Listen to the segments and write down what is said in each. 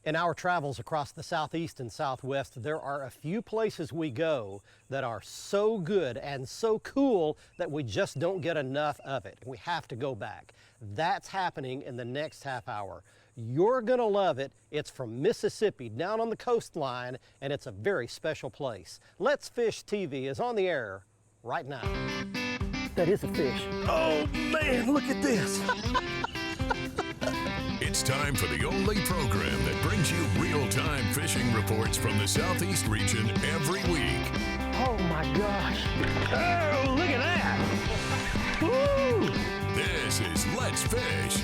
In our travels across the Southeast and Southwest, there are a few places we go that are so good and so cool that we just don't get enough of it. We have to go back. That's happening in the next half hour. You're gonna love it. It's from Mississippi, down on the coastline, and it's a very special place. Let's Fish TV is on the air right now. That is a fish. Oh man, look at this. It's time for the only program that brings you real-time fishing reports from the Southeast region every week. Oh my gosh. Oh, look at that. Woo! This is Let's Fish.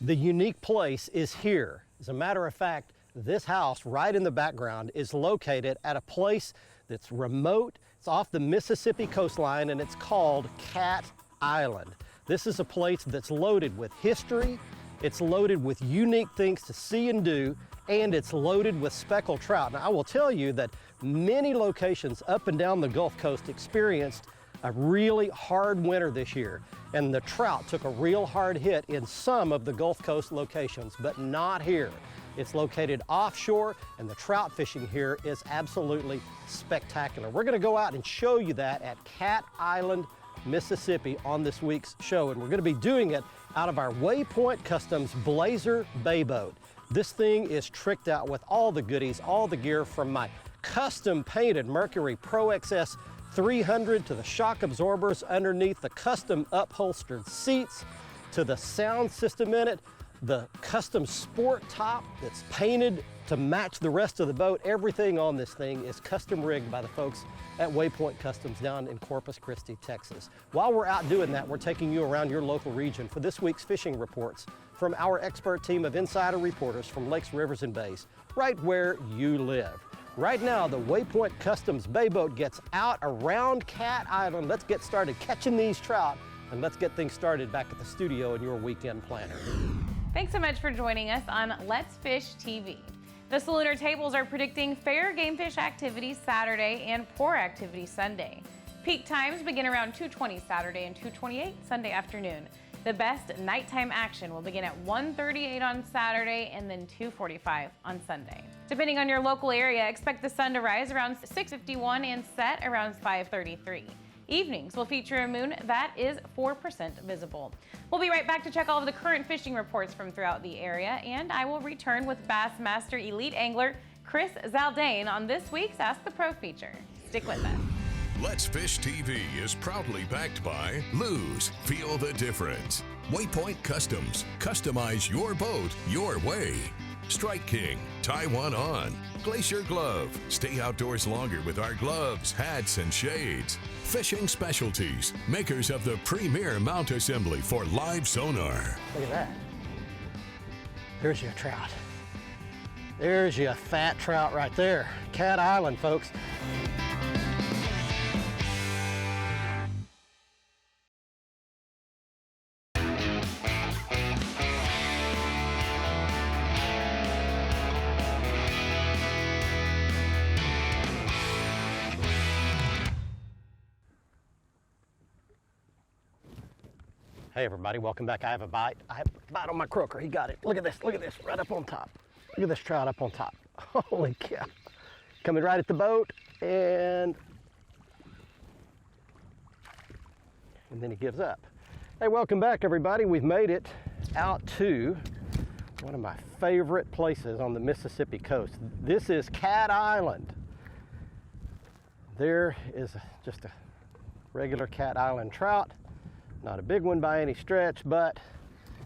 The unique place is here. As a matter of fact, this house right in the background is located at a place that's remote. It's off the Mississippi coastline and it's called Cat Island. This is a place that's loaded with history, it's loaded with unique things to see and do, and it's loaded with speckled trout. Now I will tell you that many locations up and down the Gulf Coast experienced a really hard winter this year, and the trout took a real hard hit in some of the Gulf Coast locations, but not here. It's located offshore, and the trout fishing here is absolutely spectacular. We're gonna go out and show you that at Cat Island, Mississippi on this week's show, and we're going to be doing it out of our Waypoint Customs Blazer Bay Boat. This thing is tricked out with all the goodies, all the gear, from my custom painted Mercury Pro XS 300 to the shock absorbers underneath, the custom upholstered seats, to the sound system in it, the custom sport top that's painted to match the rest of the boat. Everything on this thing is custom rigged by the folks at Waypoint Customs down in Corpus Christi, Texas. While we're out doing that, we're taking you around your local region for this week's fishing reports from our expert team of insider reporters from lakes, rivers, and bays, right where you live. Right now, the Waypoint Customs Bay Boat gets out around Cat Island. Let's get started catching these trout, and let's get things started back at the studio in your weekend planner. Thanks so much for joining us on Let's Fish TV. The Salooner tables are predicting fair game fish activity Saturday and poor activity Sunday. Peak times begin around 2:20 Saturday and 2:28 Sunday afternoon. The best nighttime action will begin at 1:38 on Saturday and then 2:45 on Sunday. Depending on your local area, expect the sun to rise around 6:51 and set around 5:33. Evenings will feature a moon that is 4% visible. We'll be right back to check all of the current fishing reports from throughout the area, and I will return with Bassmaster Elite Angler Chris Zaldane on this week's Ask the Pro feature. Stick with us. Let's Fish TV is proudly backed by Lose. Feel the difference. Waypoint Customs. Customize your boat your way. Strike King. Tie one on. Glacier Glove. Stay outdoors longer with our gloves, hats, and shades. Fishing Specialties. Makers of the premier mount assembly for live sonar. Look at that. There's your trout. There's your fat trout right there. Cat Island, folks. Hey everybody, welcome back. I have a bite. I have a bite on my croaker. He got it. Look at this, right up on top. Look at this trout up on top. Holy cow. Coming right at the boat, and then he gives up. Hey, welcome back everybody. We've made it out to one of my favorite places on the Mississippi coast. This is Cat Island. There is just a regular Cat Island trout. Not a big one by any stretch, but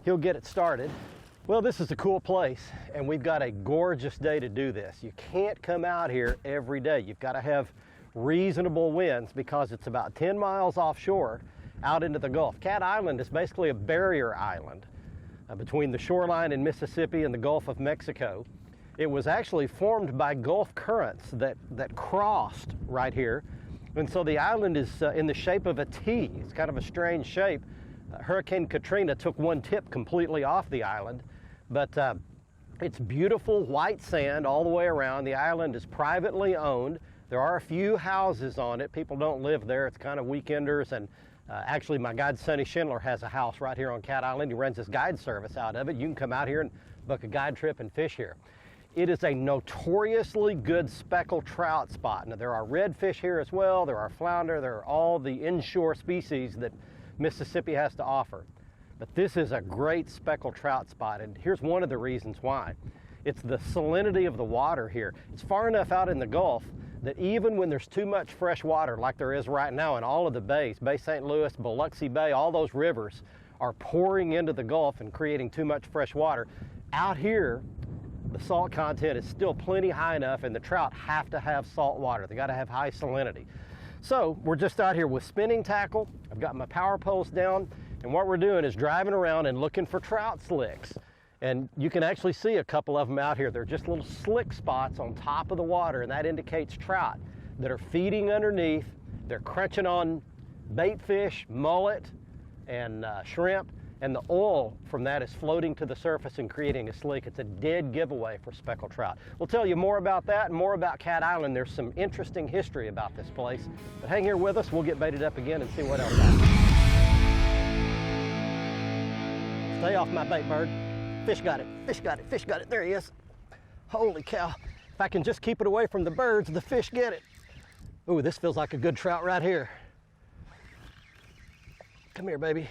he'll get it started. Well, this is a cool place, and we've got a gorgeous day to do this. You can't come out here every day. You've got to have reasonable winds because it's about 10 miles offshore out into the Gulf. Cat Island is basically a barrier island between the shoreline in Mississippi and the Gulf of Mexico. It was actually formed by Gulf currents that crossed right here. And so the island is in the shape of a T. It's kind of a strange shape. Hurricane Katrina took one tip completely off the island, but it's beautiful white sand all the way around. The island is privately owned. There are a few houses on it. People don't live there. It's kind of weekenders and Actually, my guide Sonny Schindler has a house right here on Cat Island. He runs his guide service out of it. You can come out here and book a guide trip and fish here. It is a notoriously good speckled trout spot. Now, there are redfish here as well. There are flounder. There are all the inshore species that Mississippi has to offer. But this is a great speckled trout spot, and here's one of the reasons why. It's the salinity of the water here. It's far enough out in the Gulf that even when there's too much fresh water, like there is right now in all of the bays, Bay St. Louis, Biloxi Bay, all those rivers are pouring into the Gulf and creating too much fresh water. Out here, the salt content is still plenty high enough, and the trout have to have salt water. They gotta have high salinity. So we're just out here with spinning tackle. I've got my power poles down, and what we're doing is driving around and looking for trout slicks. And you can actually see a couple of them out here. They're just little slick spots on top of the water, and that indicates trout that are feeding underneath. They're crunching on bait fish, mullet, and shrimp, and the oil from that is floating to the surface and creating a slick. It's a dead giveaway for speckled trout. We'll tell you more about that and more about Cat Island. There's some interesting history about this place. But hang here with us. We'll get baited up again and see what else happens. Stay off my bait, bird. Fish got it, fish got it, fish got it. There he is. Holy cow. If I can just keep it away from the birds, the fish get it. Ooh, this feels like a good trout right here. Come here, baby.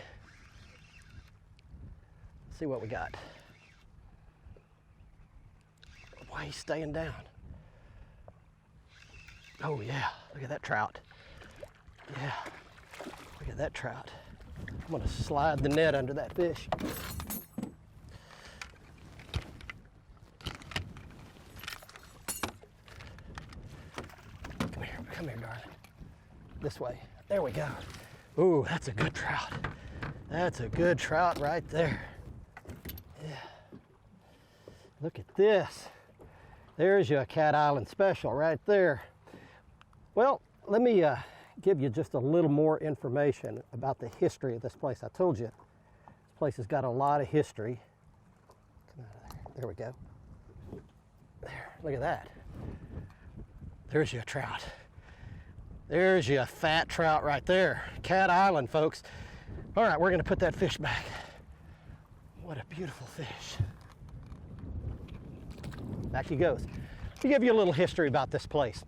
Let's see what we got. Why he's staying down. Oh yeah, look at that trout. Yeah, look at that trout. I'm gonna slide the net under that fish. Come here, darling. This way. There we go. Ooh, that's a good trout. That's a good trout right there. Yeah. Look at this. There's your Cat Island special right there. Well, let me give you just a little more information about the history of this place. I told you, this place has got a lot of history. Come out of there. There we go. There, look at that. There's your trout. There's your fat trout right there. Cat Island, folks. All right, we're gonna put that fish back. What a beautiful fish. Back he goes. To give you a little history about this place.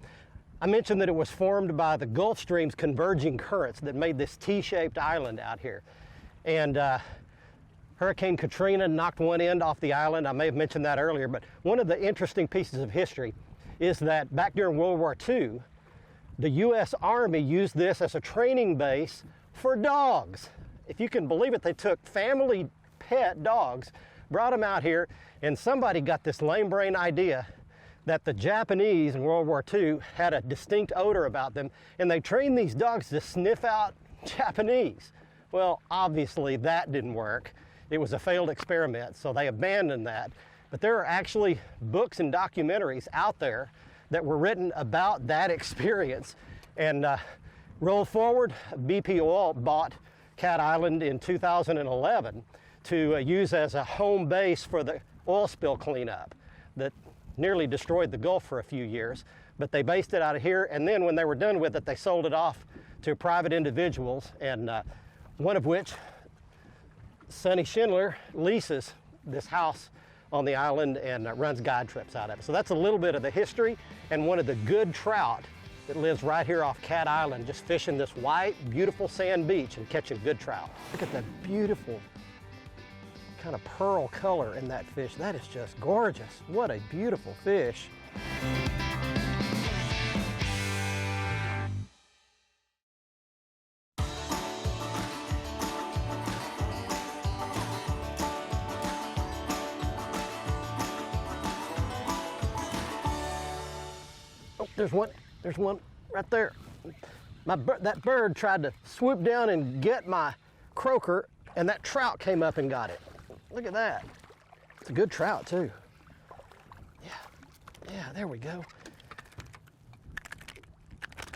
I mentioned that it was formed by the Gulf Stream's converging currents that made this T-shaped island out here. And Hurricane Katrina knocked one end off the island. I may have mentioned that earlier, but one of the interesting pieces of history is that back during World War II, the U.S. Army used this as a training base for dogs. If you can believe it, they took family pet dogs, brought them out here, and somebody got this lame brain idea that the Japanese in World War II had a distinct odor about them, and they trained these dogs to sniff out Japanese. Well, obviously that didn't work. It was a failed experiment, so they abandoned that. But there are actually books and documentaries out there that were written about that experience. And roll forward, BP Oil bought Cat Island in 2011 to use as a home base for the oil spill cleanup that nearly destroyed the Gulf for a few years. But they based it out of here, and then when they were done with it, they sold it off to private individuals, and one of which, Sonny Schindler, leases this house on the island and runs guide trips out of it. So that's a little bit of the history and one of the good trout that lives right here off Cat Island, just fishing this white, beautiful sand beach and catching good trout. Look at that beautiful kind of pearl color in that fish. That is just gorgeous. What a beautiful fish. There's one right there. That bird tried to swoop down and get my croaker, and that trout came up and got it. Look at that. It's a good trout too. Yeah, there we go.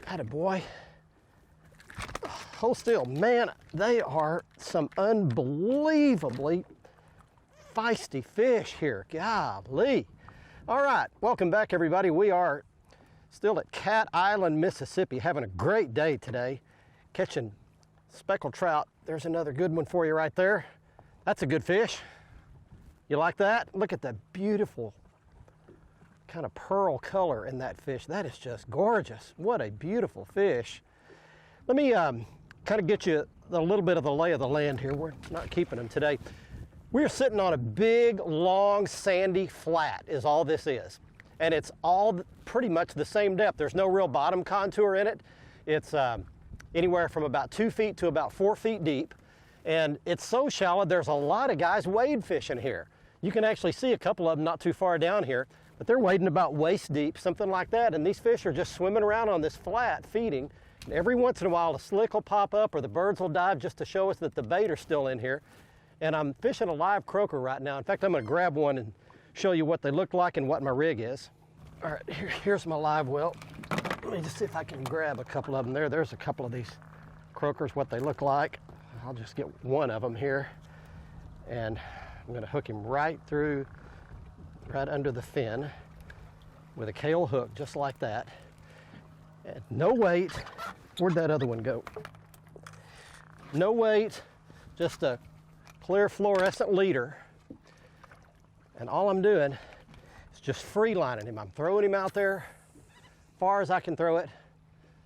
Attaboy. Hold still. Man, they are some unbelievably feisty fish here. Golly. All right, welcome back everybody. We are still at Cat Island, Mississippi, having a great day today, catching Speckled trout, there's another good one for you right there. That's a good fish. You like that? Look at the beautiful kind of pearl color in that fish. That is just gorgeous. What a beautiful fish. Let me kind of get you a little bit of the lay of the land here. We're not keeping them today. We're sitting on a big, long, sandy flat is all this is. And it's all pretty much the same depth. There's no real bottom contour in it. It's anywhere from about 2 feet to about 4 feet deep. And it's so shallow, there's a lot of guys wade fishing here. You can actually see a couple of them not too far down here, but they're wading about waist deep, something like that. And these fish are just swimming around on this flat feeding. And every once in a while, a slick will pop up or the birds will dive just to show us that the bait are still in here. And I'm fishing a live croaker right now. In fact, I'm gonna grab one and show you what they look like and what my rig is. All right, here's my live well. Let me just see if I can grab a couple of them there. There's a couple of these croakers, what they look like. I'll just get one of them here. And I'm gonna hook him right through, right under the fin with a Kahle hook, just like that. And no weight. Where'd that other one go? No weight, just a clear fluorescent leader. And all I'm doing is just free lining him. I'm throwing him out there far as I can throw it.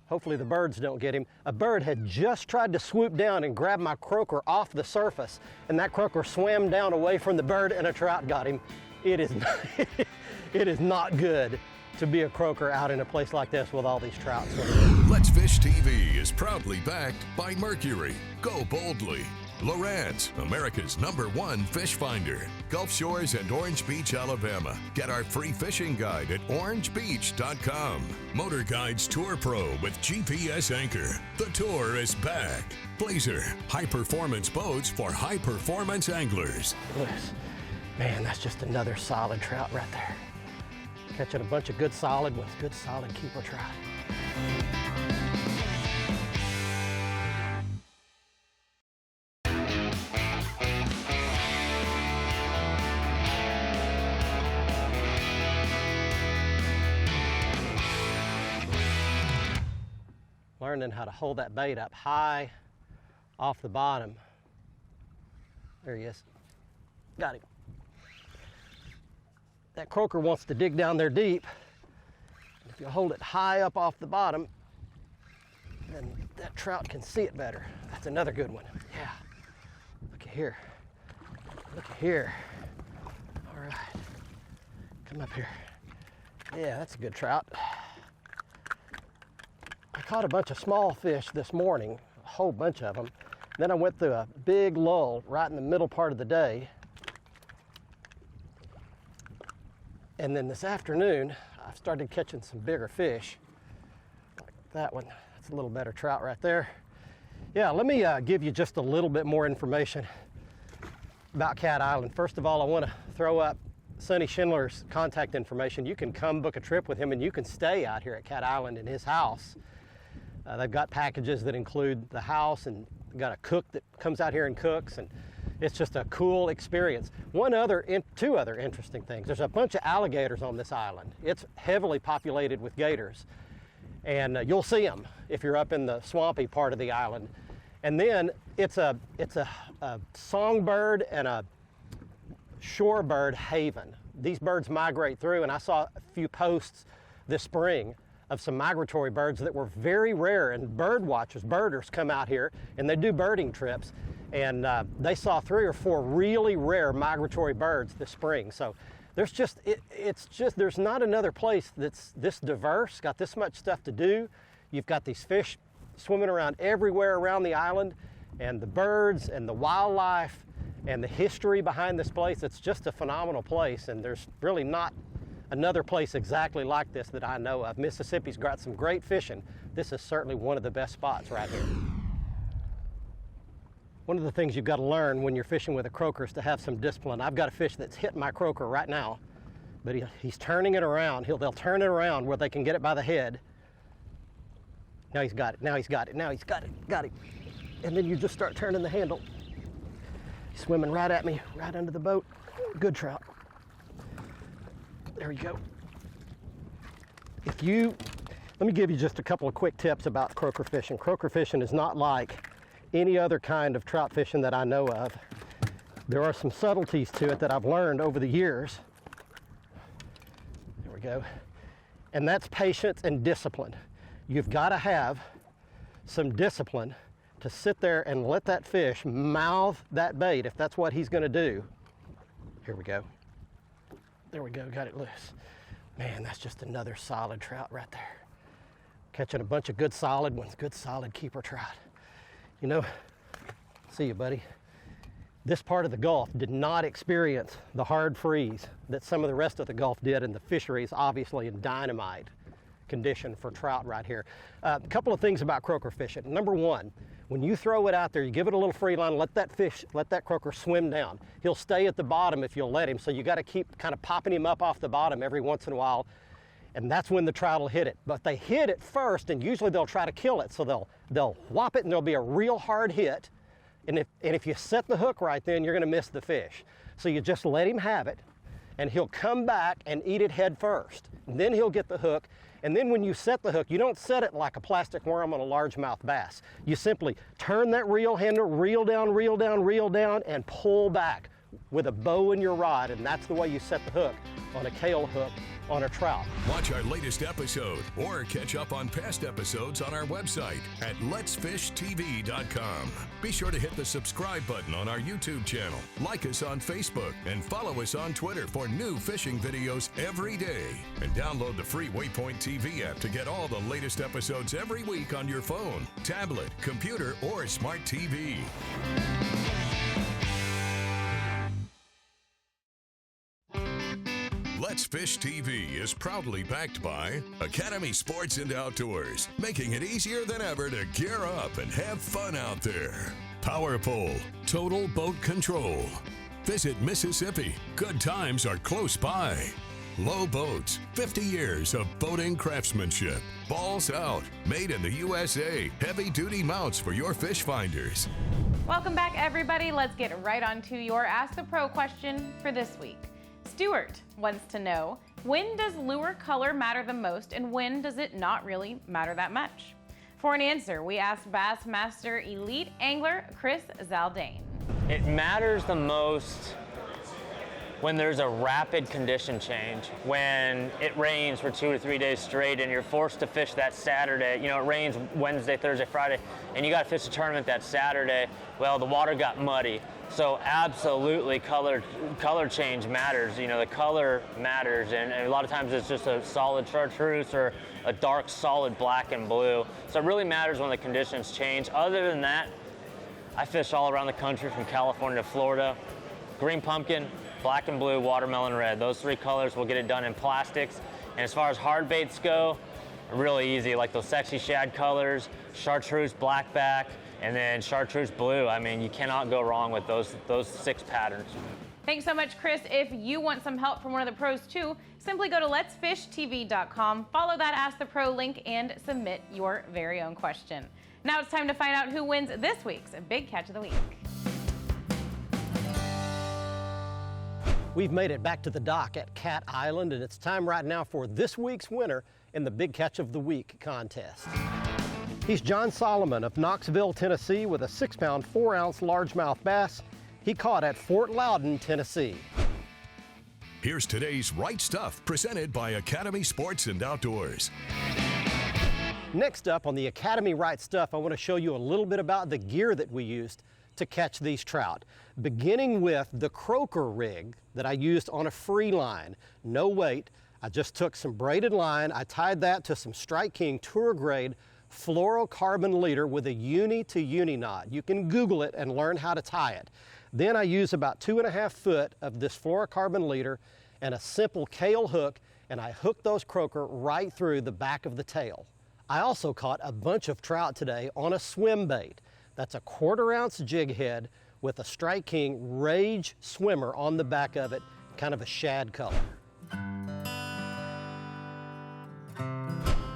Hopefully the birds don't get him. A bird had just tried to swoop down and grab my croaker off the surface, and that croaker swam down away from the bird and a trout got him. It is not, it is not good to be a croaker out in a place like this with all these trout swimming. Let's Fish TV is proudly backed by Mercury. Go boldly. Lowrance, America's #1 fish finder. Gulf Shores and Orange Beach, Alabama. Get our free fishing guide at orangebeach.com. MotorGuide's Tour Pro with GPS anchor. The tour is back. Blazer, high-performance boats for high-performance anglers. Man, that's just another solid trout right there. Catching a bunch of good solid ones, good solid keeper trout. Learning how to hold that bait up high off the bottom. There he is. Got him. That croaker wants to dig down there deep. If you hold it high up off the bottom, then that trout can see it better. That's another good one. Yeah. Look at here. Look at here. All right. Come up here. Yeah, that's a good trout. I caught a bunch of small fish this morning, a whole bunch of them. Then I went through a big lull right in the middle part of the day. And then this afternoon, I've started catching some bigger fish, like that one. That's a little better trout right there. Yeah, let me give you just a little bit more information about Cat Island. First of all, I want to throw up Sonny Schindler's contact information. You can come book a trip with him and you can stay out here at Cat Island in his house. They've got packages that include the house and got a cook that comes out here and cooks, and it's just a cool experience. Two other interesting things. There's a bunch of alligators on this island. It's heavily populated with gators, and you'll see them if you're up in the swampy part of the island. And then it's a songbird and a shorebird haven. These birds migrate through, and I saw a few posts this spring of some migratory birds that were very rare, and bird watchers, birders come out here and they do birding trips, and they saw 3 or 4 really rare migratory birds this spring. So there's there's not another place that's this diverse, got this much stuff to do. You've got these fish swimming around everywhere around the island, and the birds and the wildlife and the history behind this place. It's just a phenomenal place, and there's really not another place exactly like this that I know of. Mississippi's got some great fishing. This is certainly one of the best spots right here. One of the things you've got to learn when you're fishing with a croaker is to have some discipline. I've got a fish that's hitting my croaker right now, but he's turning it around. They'll turn it around where they can get it by the head. Now he's got it, now he's got it, now he's got it, got it. And then you just start turning the handle. He's swimming right at me, right under the boat. Good trout. There you go. Let me give you just a couple of quick tips about croaker fishing. Croaker fishing is not like any other kind of trout fishing that I know of. There are some subtleties to it that I've learned over the years. There we go. And that's patience and discipline. You've got to have some discipline to sit there and let that fish mouth that bait if that's what he's going to do. Here we go. There we go, got it loose. Man, that's just another solid trout right there. Catching a bunch of good solid ones, good solid keeper trout. You know, see you, buddy. This part of the Gulf did not experience the hard freeze that some of the rest of the Gulf did, and the fishery is obviously in dynamite condition for trout right here. A couple of things about croaker fishing. Number one, when you throw it out there, you give it a little free line, let that croaker swim down. He'll stay at the bottom if you'll let him, so you got to keep kind of popping him up off the bottom every once in a while, and that's when the trout will hit it. But they hit it first, and usually they'll try to kill it, so they'll whop it, and there'll be a real hard hit. And if you set the hook right, then you're going to miss the fish. So you just let him have it, and he'll come back and eat it head first. And then he'll get the hook. And then when you set the hook, you don't set it like a plastic worm on a largemouth bass. You simply turn that reel handle, reel down, reel down, reel down, and pull back with a bow in your rod. And that's the way you set the hook on a Kale hook on a trout. Watch our latest episode or catch up on past episodes on our website at letsfishtv.com. Be sure to hit the subscribe button on our YouTube channel, like us on Facebook, and follow us on Twitter for new fishing videos every day. And download the free Waypoint TV app to get all the latest episodes every week on your phone, tablet, computer, or smart TV. Let's Fish TV is proudly backed by Academy Sports and Outdoors, making it easier than ever to gear up and have fun out there. Power Pole, total boat control. Visit Mississippi, good times are close by. Low Boats, 50 years of boating craftsmanship. Balls Out, made in the USA, heavy-duty mounts for your fish finders. Welcome back, everybody. Let's get right on to your Ask the Pro question for this week. Stuart wants to know, when does lure color matter the most and when does it not really matter that much? For an answer, we asked Bassmaster Elite Angler Chris Zaldane. It matters the most when there's a rapid condition change, when it rains for 2 to 3 days straight and you're forced to fish that Saturday. You know, it rains Wednesday, Thursday, Friday, and you got to fish a tournament that Saturday. Well, the water got muddy. So absolutely color change matters. You know, the color matters, and a lot of times it's just a solid chartreuse or a dark solid black and blue. So it really matters when the conditions change. Other than that, I fish all around the country from California to Florida. Green pumpkin, black and blue, watermelon red. Those three colors will get it done in plastics. And as far as hard baits go, really easy, like those sexy shad colors, chartreuse blackback, and then chartreuse blue. I mean, you cannot go wrong with those 6 patterns. Thanks so much, Chris. If you want some help from one of the pros too, simply go to letsfishtv.com, follow that Ask the Pro link, and submit your very own question. Now it's time to find out who wins this week's Big Catch of the Week. We've made it back to the dock at Cat Island, and it's time right now for this week's winner in the Big Catch of the Week contest. He's John Solomon of Knoxville, Tennessee, with a 6-pound, 4-ounce largemouth bass he caught at Fort Loudon, Tennessee. Here's today's Right Stuff, presented by Academy Sports and Outdoors. Next up on the Academy Right Stuff, I want to show you a little bit about the gear that we used to catch these trout, beginning with the croaker rig that I used on a free line. No weight. I just took some braided line, I tied that to some Strike King Tour Grade fluorocarbon leader with a uni-to-uni knot. You can Google it and learn how to tie it. Then I use about 2.5 foot of this fluorocarbon leader and a simple Kale hook, and I hook those croaker right through the back of the tail. I also caught a bunch of trout today on a swim bait. That's a 1/4 ounce jig head with a Strike King Rage swimmer on the back of it, kind of a shad color.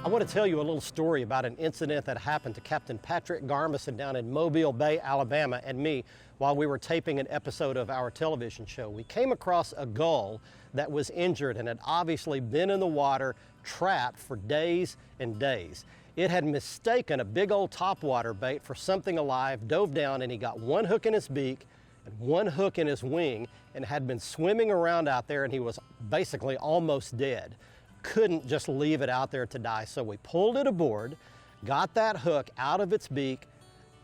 I want to tell you a little story about an incident that happened to Captain Patrick Garmison down in Mobile Bay, Alabama, and me while we were taping an episode of our television show. We came across a gull that was injured and had obviously been in the water, trapped for days and days. It had mistaken a big old topwater bait for something alive, dove down, and he got one hook in his beak and one hook in his wing, and had been swimming around out there, and he was basically almost dead. Couldn't just leave it out there to die. So we pulled it aboard, got that hook out of its beak,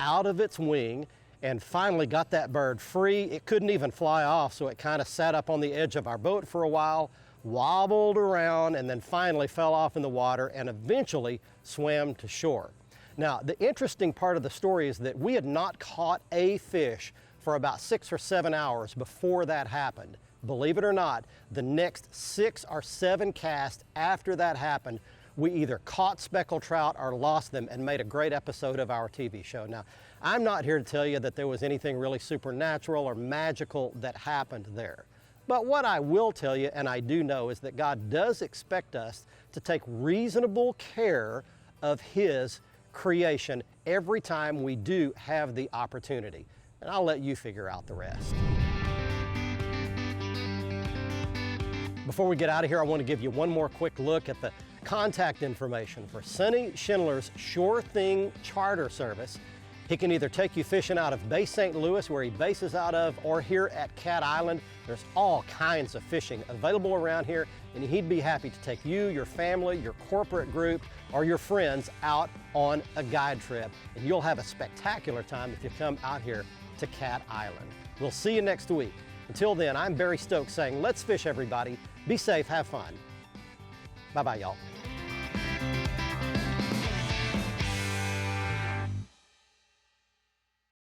out of its wing, and finally got that bird free. It couldn't even fly off, so it kind of sat up on the edge of our boat for a while, wobbled around, and then finally fell off in the water and eventually swam to shore. Now, the interesting part of the story is that we had not caught a fish for about 6 or 7 hours before that happened. Believe it or not, the next 6 or 7 casts after that happened, we either caught speckled trout or lost them and made a great episode of our TV show. Now, I'm not here to tell you that there was anything really supernatural or magical that happened there. But what I will tell you, and I do know, is that God does expect us to take reasonable care of His creation every time we do have the opportunity. And I'll let you figure out the rest. Before we get out of here, I want to give you one more quick look at the contact information for Sonny Schindler's Sure Thing charter service. He can either take you fishing out of Bay St. Louis, where he bases out of, or here at Cat Island. There's all kinds of fishing available around here, and he'd be happy to take you, your family, your corporate group, or your friends out on a guide trip. And you'll have a spectacular time if you come out here to Cat Island. We'll see you next week. Until then, I'm Barry Stokes saying, let's fish, everybody. Be safe, have fun. Bye-bye, y'all.